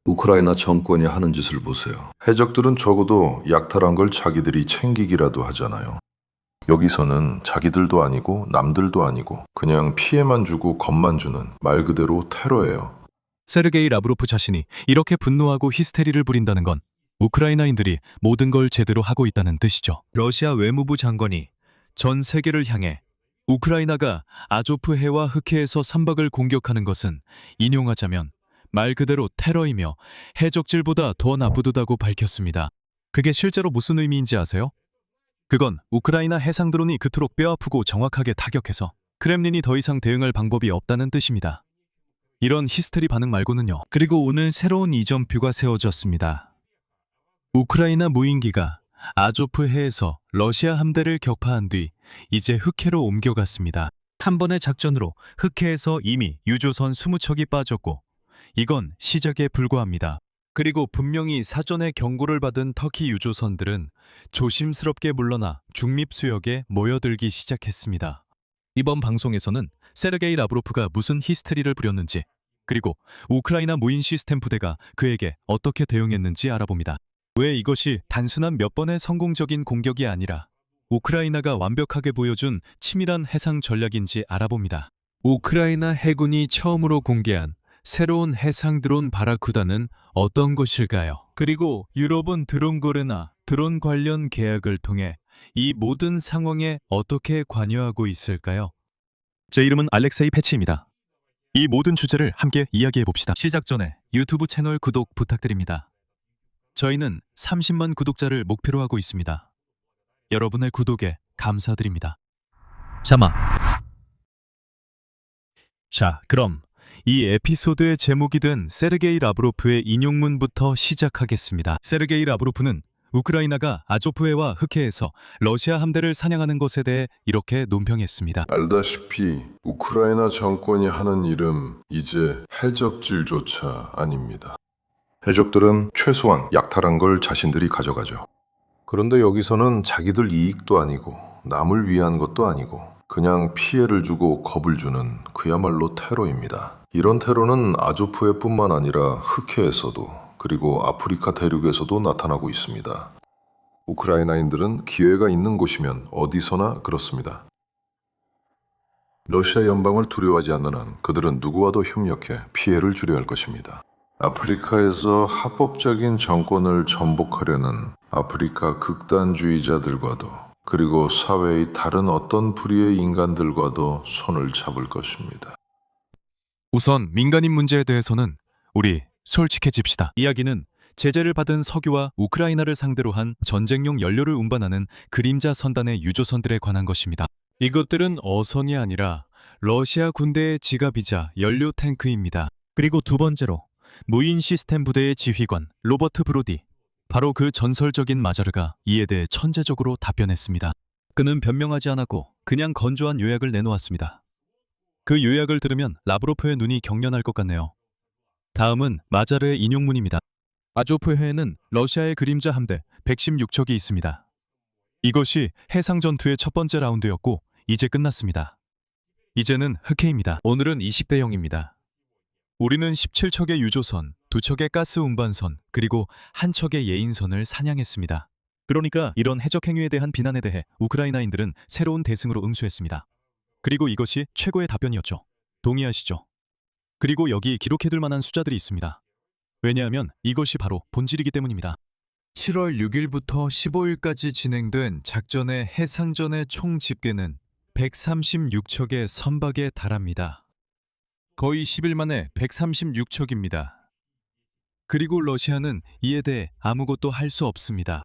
우크라이나 정권이 하는 짓을 보세요. 해적들은 적어도 약탈한 걸 자기들이 챙기기라도 하잖아요. 여기서는 자기들도 아니고 남들도 아니고 그냥 피해만 주고 겁만 주는 말 그대로 테러예요. 세르게이 라브로프 자신이 이렇게 분노하고 히스테리를 부린다는 건 우크라이나인들이 모든 걸 제대로 하고 있다는 뜻이죠. 러시아 외무부 장관이 전 세계를 향해 우크라이나가 아조프 해와 흑해에서 선박을 공격하는 것은 인용하자면 말 그대로 테러이며 해적질보다 더 나쁘다고 밝혔습니다. 그게 실제로 무슨 의미인지 아세요? 그건 우크라이나 해상 드론이 그토록 뼈아프고 정확하게 타격해서 크렘린이 더 이상 대응할 방법이 없다는 뜻입니다. 이런 히스테리 반응 말고는요. 그리고 오늘 새로운 이전표가 세워졌습니다. 우크라이나 무인기가 아조프 해에서 러시아 함대를 격파한 뒤 이제 흑해로 옮겨갔습니다. 한 번의 작전으로 흑해에서 이미 유조선 20척이 빠졌고 이건 시작에 불과합니다. 그리고 분명히 사전에 경고를 받은 터키 유조선들은 조심스럽게 물러나 중립 수역에 모여들기 시작했습니다. 이번 방송에서는 세르게이 라브로프가 무슨 히스테리를 부렸는지 그리고 우크라이나 무인 시스템 부대가 그에게 어떻게 대응했는지 알아봅니다. 왜 이것이 단순한 몇 번의 성공적인 공격이 아니라 우크라이나가 완벽하게 보여준 치밀한 해상 전략인지 알아봅니다. 우크라이나 해군이 처음으로 공개한 새로운 해상 드론 바라쿠다는 어떤 것일까요? 그리고 유럽은 드론거래나 드론 관련 계약을 통해 이 모든 상황에 어떻게 관여하고 있을까요? 제 이름은 알렉세이 패치입니다. 이 모든 주제를 함께 이야기해 봅시다. 시작 전에 유튜브 채널 구독 부탁드립니다. 저희는 30만 구독자를 목표로 하고 있습니다. 여러분의 구독에 감사드립니다. 자막. 자, 그럼 이 에피소드의 제목이 된 세르게이 라브로프의 인용문부터 시작하겠습니다. 세르게이 라브로프는 우크라이나가 아조프해와 흑해에서 러시아 함대를 사냥하는 것에 대해 이렇게 논평했습니다. 알다시피 우크라이나 정권이 하는 일은 이제 해적질조차 아닙니다. 해적들은 최소한 약탈한 걸 자신들이 가져가죠. 그런데 여기서는 자기들 이익도 아니고 남을 위한 것도 아니고 그냥 피해를 주고 겁을 주는 그야말로 테러입니다. 이런 테러는 아조프해뿐만 아니라 흑해에서도 그리고 아프리카 대륙에서도 나타나고 있습니다. 우크라이나인들은 기회가 있는 곳이면 어디서나 그렇습니다. 러시아 연방을 두려워하지 않는 한 그들은 누구와도 협력해 피해를 줄여야 할 것입니다. 아프리카에서 합법적인 정권을 전복하려는 아프리카 극단주의자들과도 그리고 사회의 다른 어떤 부류의 인간들과도 손을 잡을 것입니다. 우선 민간인 문제에 대해서는 우리 솔직해집시다. 이야기는 제재를 받은 석유와 우크라이나를 상대로 한 전쟁용 연료를 운반하는 그림자 선단의 유조선들에 관한 것입니다. 이것들은 어선이 아니라 러시아 군대의 지갑이자 연료 탱크입니다. 그리고 두 번째로 무인 시스템 부대의 지휘관 로버트 브로디, 바로 그 전설적인 마자르가 이에 대해 천재적으로 답변했습니다. 그는 변명하지 않았고 그냥 건조한 요약을 내놓았습니다. 그 요약을 들으면 라브로프의 눈이 경련할 것 같네요. 다음은 마자르의 인용문입니다. 아조프해에는 러시아의 그림자 함대 116척이 있습니다. 이것이 해상 전투의 첫 번째 라운드였고 이제 끝났습니다. 이제는 흑해입니다. 오늘은 20대 0입니다. 우리는 17척의 유조선, 2척의 가스 운반선, 그리고 1척의 예인선을 사냥했습니다. 그러니까 이런 해적 행위에 대한 비난에 대해 우크라이나인들은 새로운 대승으로 응수했습니다. 그리고 이것이 최고의 답변이었죠. 동의하시죠? 그리고 여기 기록해둘 만한 숫자들이 있습니다. 왜냐하면 이것이 바로 본질이기 때문입니다. 7월 6일부터 15일까지 진행된 작전의 해상전의 총 집계는 136척의 선박에 달합니다. 거의 10일 만에 136척입니다. 그리고 러시아는 이에 대해 아무것도 할 수 없습니다.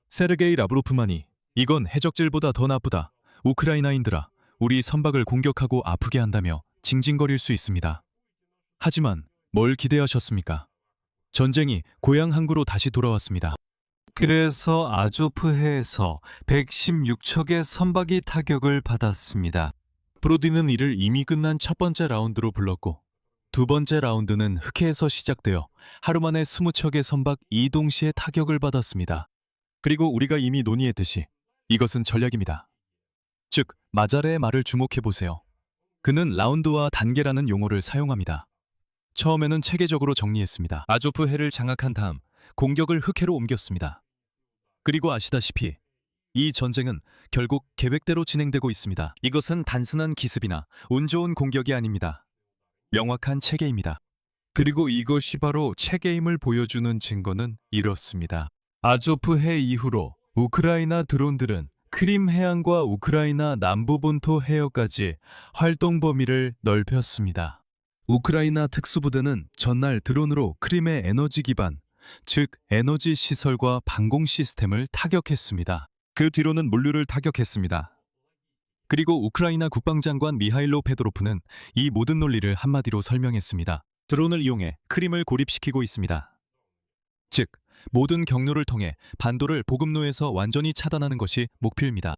세르게이 라브로프만이 이건 해적질보다 더 나쁘다. 우크라이나인들아, 우리 선박을 공격하고 아프게 한다며 징징거릴 수 있습니다. 하지만 뭘 기대하셨습니까? 전쟁이 고향 항구로 다시 돌아왔습니다. 그래서 아조프해에서 116척의 선박이 타격을 받았습니다. 브로디는 이를 이미 끝난 첫 번째 라운드로 불렀고 두 번째 라운드는 흑해에서 시작되어 하루 만에 20척의 선박 동시에 타격을 받았습니다. 그리고 우리가 이미 논의했듯이 이것은 전략입니다. 즉, 마자레의 말을 주목해보세요. 그는 라운드와 단계라는 용어를 사용합니다. 처음에는 체계적으로 정리했습니다. 아조프해를 장악한 다음 공격을 흑해로 옮겼습니다. 그리고 아시다시피 이 전쟁은 결국 계획대로 진행되고 있습니다. 이것은 단순한 기습이나 운 좋은 공격이 아닙니다. 명확한 체계입니다. 그리고 이것이 바로 체계임을 보여주는 증거는 이렇습니다. 아조프해 이후로 우크라이나 드론들은 크림 해안과 우크라이나 남부 본토 해역까지 활동 범위를 넓혔습니다. 우크라이나 특수부대는 전날 드론으로 크림의 에너지 기반, 즉 에너지 시설과 방공 시스템을 타격했습니다. 그 뒤로는 물류를 타격했습니다. 그리고 우크라이나 국방장관 미하일로 페도로프는 이 모든 논리를 한마디로 설명했습니다. 드론을 이용해 크림을 고립시키고 있습니다. 즉, 모든 경로를 통해 반도를 보급로에서 완전히 차단하는 것이 목표입니다.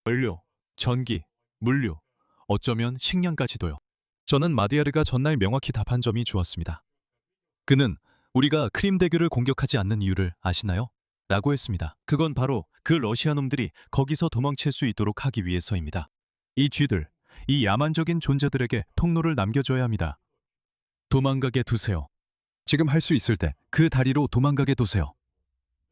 원료, 전기, 물류, 어쩌면 식량까지도요. 저는 마디아르가 전날 명확히 답한 점이 좋았습니다. 그는 우리가 크림 대교를 공격하지 않는 이유를 아시나요? 라고 했습니다. 그건 바로 그 러시아 놈들이 거기서 도망칠 수 있도록 하기 위해서입니다. 이 쥐들, 이 야만적인 존재들에게 통로를 남겨줘야 합니다. 도망가게 두세요. 지금 할 수 있을 때 그 다리로 도망가게 두세요.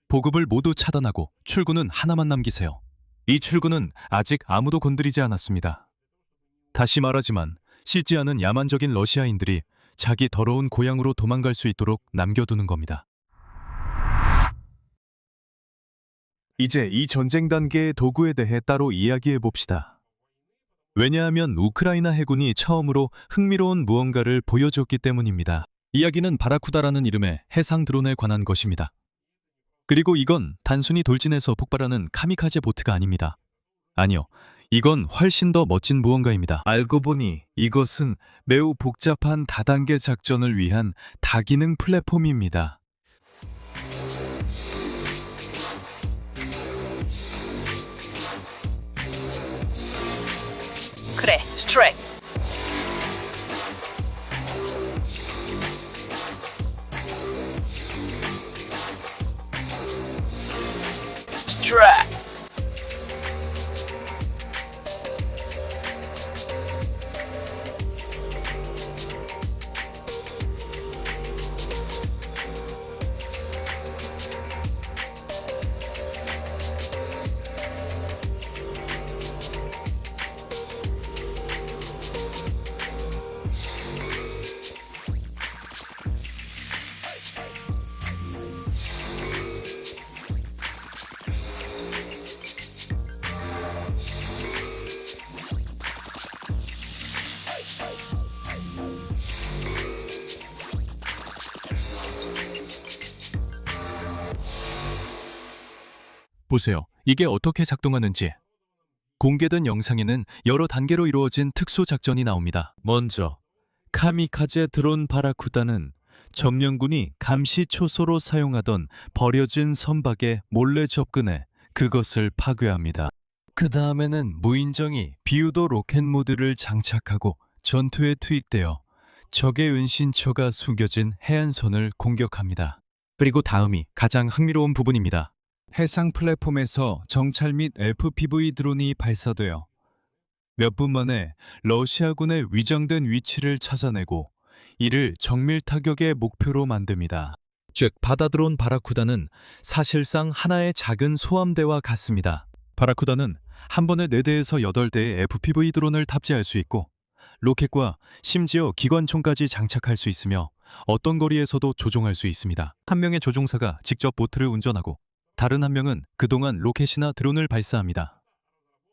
보급을 모두 차단하고 출구는 하나만 남기세요. 이 출구는 아직 아무도 건드리지 않았습니다. 다시 말하지만 씻지 않은 야만적인 러시아인들이 자기 더러운 고향으로 도망갈 수 있도록 남겨두는 겁니다. 이제 이 전쟁 단계의 도구에 대해 따로 이야기해 봅시다. 왜냐하면 우크라이나 해군이 처음으로 흥미로운 무언가를 보여줬기 때문입니다. 이야기는 바라쿠다라는 이름의 해상 드론에 관한 것입니다. 그리고 이건 단순히 돌진해서 폭발하는 카미카제 보트가 아닙니다. 아니요, 이건 훨씬 더 멋진 무언가입니다. 알고 보니 이것은 매우 복잡한 다단계 작전을 위한 다기능 플랫폼입니다. 그래, 스트라이크. 스트라이크. 보세요. 이게 어떻게 작동하는지. 공개된 영상에는 여러 단계로 이루어진 특수 작전이 나옵니다. 먼저 카미카제 드론 바라쿠다는 점령군이 감시 초소로 사용하던 버려진 선박에 몰래 접근해 그것을 파괴합니다. 그 다음에는 무인정이 비우도 로켓 모드를 장착하고 전투에 투입되어 적의 은신처가 숨겨진 해안선을 공격합니다. 그리고 다음이 가장 흥미로운 부분입니다. 해상 플랫폼에서 정찰 및 FPV 드론이 발사되어 몇 분 만에 러시아군의 위장된 위치를 찾아내고 이를 정밀 타격의 목표로 만듭니다. 즉, 바다드론 바라쿠다는 사실상 하나의 작은 소함대와 같습니다. 바라쿠다는 한 번에 4대에서 8대의 FPV 드론을 탑재할 수 있고 로켓과 심지어 기관총까지 장착할 수 있으며 어떤 거리에서도 조종할 수 있습니다. 한 명의 조종사가 직접 보트를 운전하고 다른 한 명은 그동안 로켓이나 드론을 발사합니다.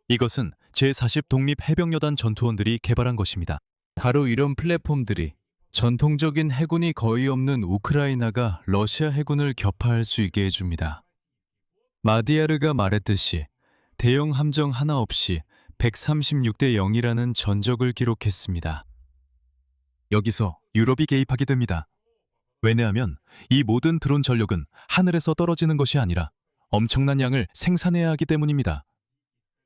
이것은 제40 독립해병여단 전투원들이 개발한 것입니다. 바로 이런 플랫폼들이 전통적인 해군이 거의 없는 우크라이나가 러시아 해군을 격파할 수 있게 해줍니다. 마디아르가 말했듯이 대형 함정 하나 없이 136대 0이라는 전적을 기록했습니다. 여기서 유럽이 개입하게 됩니다. 왜냐하면 이 모든 드론 전력은 하늘에서 떨어지는 것이 아니라 엄청난 양을 생산해야 하기 때문입니다.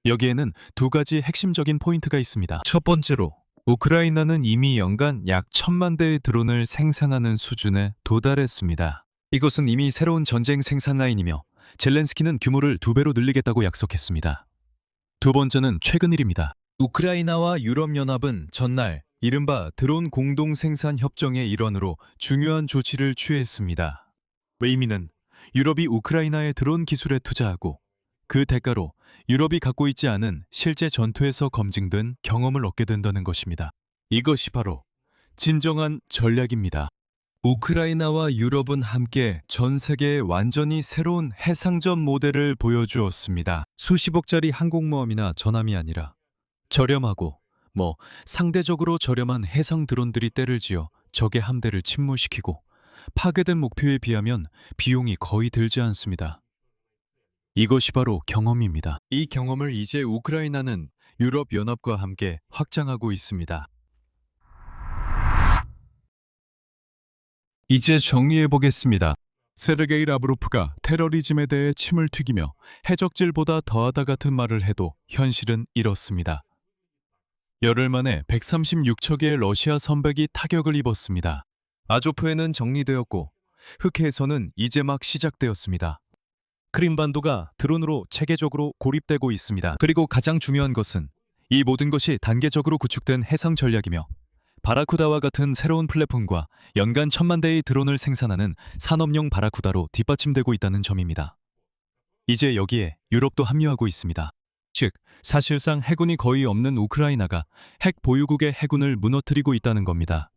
여기에는 두 가지 핵심적인 포인트가 있습니다. 첫 번째로 우크라이나는 이미 연간 약 1000만 대의 드론을 생산하는 수준에 도달했습니다. 이것은 이미 새로운 전쟁 생산 라인이며 젤렌스키는 규모를 2배로 늘리겠다고 약속했습니다. 두 번째는 최근 일입니다. 우크라이나와 유럽연합은 전날 이른바 드론 공동 생산 협정의 일환으로 중요한 조치를 취했습니다. 의미는 유럽이 우크라이나의 드론 기술에 투자하고 그 대가로 유럽이 갖고 있지 않은 실제 전투에서 검증된 경험을 얻게 된다는 것입니다. 이것이 바로 진정한 전략입니다. 우크라이나와 유럽은 함께 전 세계에 완전히 새로운 해상전 모델을 보여주었습니다. 수십억짜리 항공모함이나 전함이 아니라 저렴하고 상대적으로 저렴한 해상 드론들이 때를 지어 적의 함대를 침몰시키고 파괴된 목표에 비하면 비용이 거의 들지 않습니다. 이것이 바로 경험입니다. 이 경험을 이제 우크라이나는 유럽연합과 함께 확장하고 있습니다. 이제 정리해보겠습니다. 세르게이 라브로프가 테러리즘에 대해 침을 튀기며 해적질보다 더하다 같은 말을 해도 현실은 이렇습니다. 열흘 만에 136척의 러시아 선박이 타격을 입었습니다. 아조프해는 정리되었고 흑해에서는 이제 막 시작되었습니다. 크림반도가 드론으로 체계적으로 고립되고 있습니다. 그리고 가장 중요한 것은 이 모든 것이 단계적으로 구축된 해상 전략이며 바라쿠다와 같은 새로운 플랫폼과 연간 1000만 대의 드론을 생산하는 산업용 바라쿠다로 뒷받침되고 있다는 점입니다. 이제 여기에 유럽도 합류하고 있습니다. 즉, 사실상 해군이 거의 없는 우크라이나가 핵 보유국의 해군을 무너뜨리고 있다는 겁니다.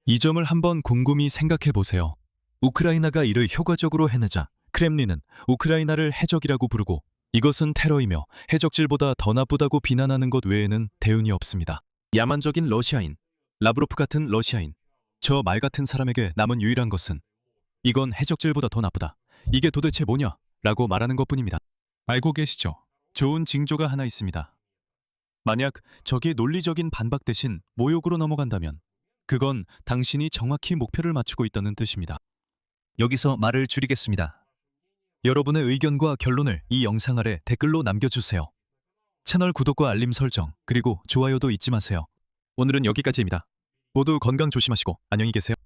이 점을 한번 곰곰이 생각해 보세요. 우크라이나가 이를 효과적으로 해내자 크렘린은 우크라이나를 해적이라고 부르고 이것은 테러이며 해적질보다 더 나쁘다고 비난하는 것 외에는 대운이 없습니다. 야만적인 러시아인, 라브로프 같은 러시아인, 저 말 같은 사람에게 남은 유일한 것은 이건 해적질보다 더 나쁘다. 이게 도대체 뭐냐? 라고 말하는 것뿐입니다. 알고 계시죠? 좋은 징조가 하나 있습니다. 만약 적이 논리적인 반박 대신 모욕으로 넘어간다면 그건 당신이 정확히 목표를 맞추고 있다는 뜻입니다. 여기서 말을 줄이겠습니다. 여러분의 의견과 결론을 이 영상 아래 댓글로 남겨주세요. 채널 구독과 알림 설정, 그리고 좋아요도 잊지 마세요. 오늘은 여기까지입니다. 모두 건강 조심하시고 안녕히 계세요.